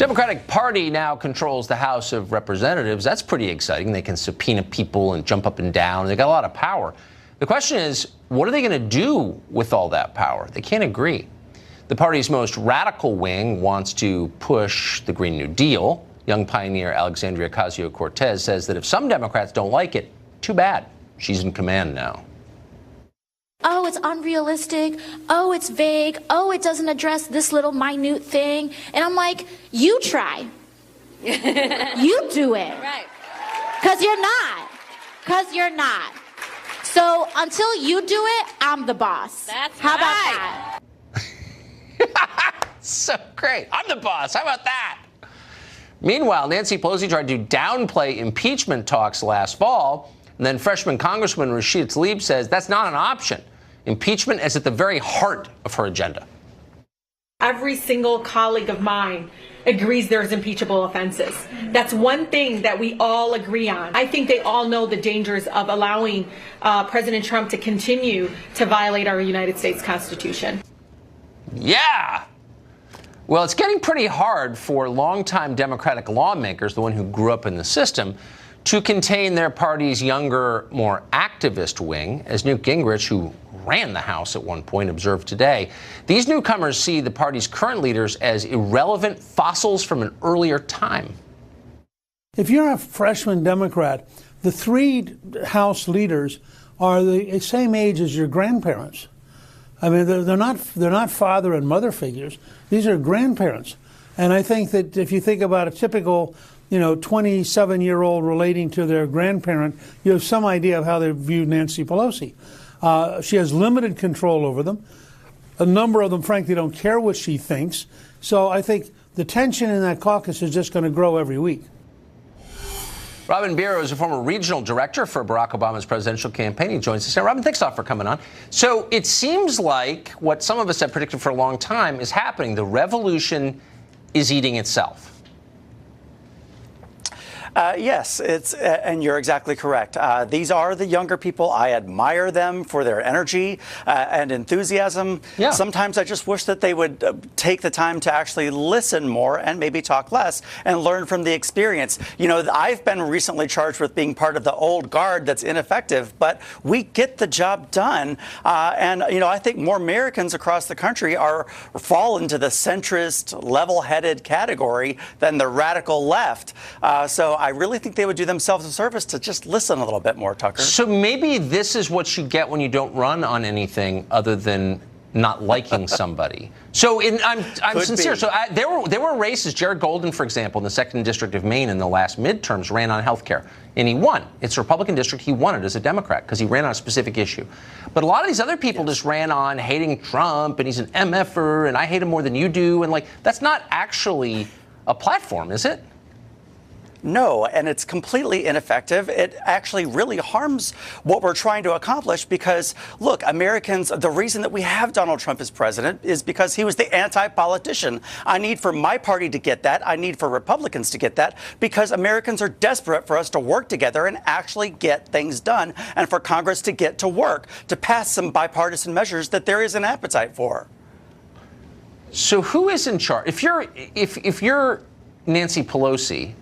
Democratic Party now controls the House of Representatives. That's pretty exciting. They can subpoena people and jump up and down. They got a lot of power. The question is, what are they going to do with all that power? They can't agree. The party's most radical wing wants to push the Green New Deal. Young pioneer Alexandria Ocasio-Cortez says that if some Democrats don't like it, too bad. She's in command now. Oh, it's unrealistic. Oh, it's vague. Oh, it doesn't address this little minute thing. And I'm like, you try. You do it. Right. Because you're not. Because you're not. So until you do it, I'm the boss. That's How right. about that? So great. I'm the boss. How about that? Meanwhile, Nancy Pelosi tried to downplay impeachment talks last fall. And then freshman Congressman Rashid Tlaib says that's not an option. Impeachment is at the very heart of her agenda. Every single colleague of mine agrees there's impeachable offenses. That's one thing that we all agree on. I think they all know the dangers of allowing President Trump to continue to violate our United States Constitution. Yeah. Well, it's getting pretty hard for longtime Democratic lawmakers, the one who grew up in the system, to contain their party's younger, more activist wing, as Newt Gingrich, who ran the House at one point, observed today. These newcomers see the party's current leaders as irrelevant fossils from an earlier time. If you're a freshman Democrat, the three House leaders are the same age as your grandparents. I mean, they're not father and mother figures. These are grandparents. And I think that if you think about a typical 27-year-old relating to their grandparent, you have some idea of how they view Nancy Pelosi. She has limited control over them. A number of them, frankly, don't care what she thinks. So I think the tension in that caucus is just going to grow every week. Robin Biro is a former regional director for Barack Obama's presidential campaign. He joins us now. Robin, thanks a lot for coming on. So it seems like what some of us have predicted for a long time is happening. The revolution is eating itself. Yes, and you're exactly correct. These are the younger people. I admire them for their energy and enthusiasm. Yeah. Sometimes I just wish that they would take the time to actually listen more and maybe talk less and learn from the experience. I've been recently charged with being part of the old guard that's ineffective, but we get the job done. And I think more Americans across the country fall into the centrist, level-headed category than the radical left. So I really think they would do themselves a service to just listen a little bit more, Tucker. So maybe this is what you get when you don't run on anything other than not liking somebody. So I'm sincere. So there were races. Jared Golden, for example, in the 2nd District of Maine in the last midterms ran on health care. And he won. It's a Republican district. He won it as a Democrat because he ran on a specific issue. But a lot of these other people just ran on hating Trump, and he's an MFer, and I hate him more than you do. And that's not actually a platform, is it? No, and it's completely ineffective. It actually really harms what we're trying to accomplish because, look, Americans, the reason that we have Donald Trump as president is because he was the anti-politician. I need for my party to get that. I need for Republicans to get that because Americans are desperate for us to work together and actually get things done and for Congress to get to work, to pass some bipartisan measures that there is an appetite for. So who is in charge? If you're Nancy Pelosi,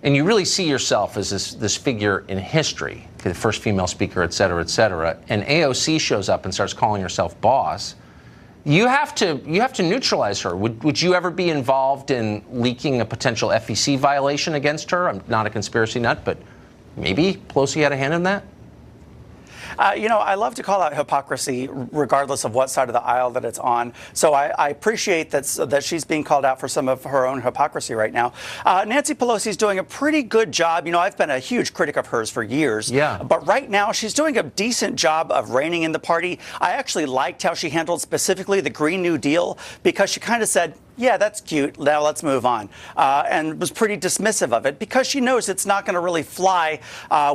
and you really see yourself as this figure in history, the first female speaker, et cetera, and AOC shows up and starts calling herself boss, you have to neutralize her. Would you ever be involved in leaking a potential FEC violation against her? I'm not a conspiracy nut, but maybe Pelosi had a hand in that? I love to call out hypocrisy regardless of what side of the aisle that it's on. So I appreciate that she's being called out for some of her own hypocrisy right now. Nancy Pelosi is doing a pretty good job. I've been a huge critic of hers for years. Yeah. But right now, she's doing a decent job of reining in the party. I actually liked how she handled specifically the Green New Deal because she kind of said, yeah, that's cute. Now let's move on. And was pretty dismissive of it because she knows it's not going to really fly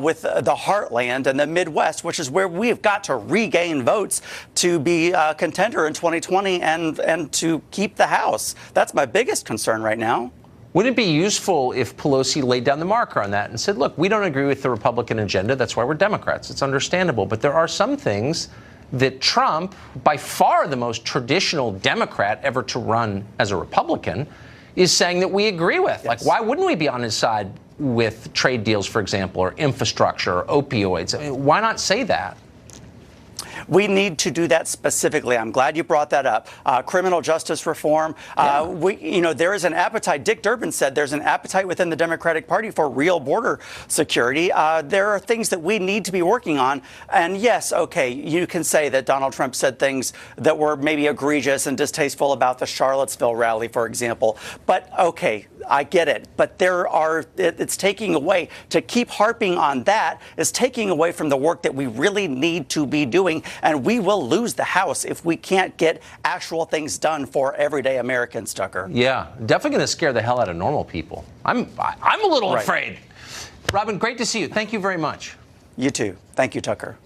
with the heartland and the Midwest, which is where we've got to regain votes to be a contender in 2020 and to keep the House. That's my biggest concern right now. Would it be useful if Pelosi laid down the marker on that and said, look, we don't agree with the Republican agenda. That's why we're Democrats. It's understandable. But there are some things that Trump, by far the most traditional Democrat ever to run as a Republican, is saying that we agree with. Like, why wouldn't we be on his side with trade deals, for example, or infrastructure, or opioids? I mean, why not say that? We need to do that specifically. I'm glad you brought that up. Criminal justice reform. There is an appetite. Dick Durbin said there's an appetite within the Democratic Party for real border security. There are things that we need to be working on. And yes, okay, you can say that Donald Trump said things that were maybe egregious and distasteful about the Charlottesville rally, for example. But okay, I get it. But it's taking away, to keep harping on that is taking away from the work that we really need to be doing. And we will lose the House if we can't get actual things done for everyday Americans, Tucker. Yeah, definitely going to scare the hell out of normal people. I'm a little afraid. Robin, great to see you. Thank you very much. You too. Thank you, Tucker.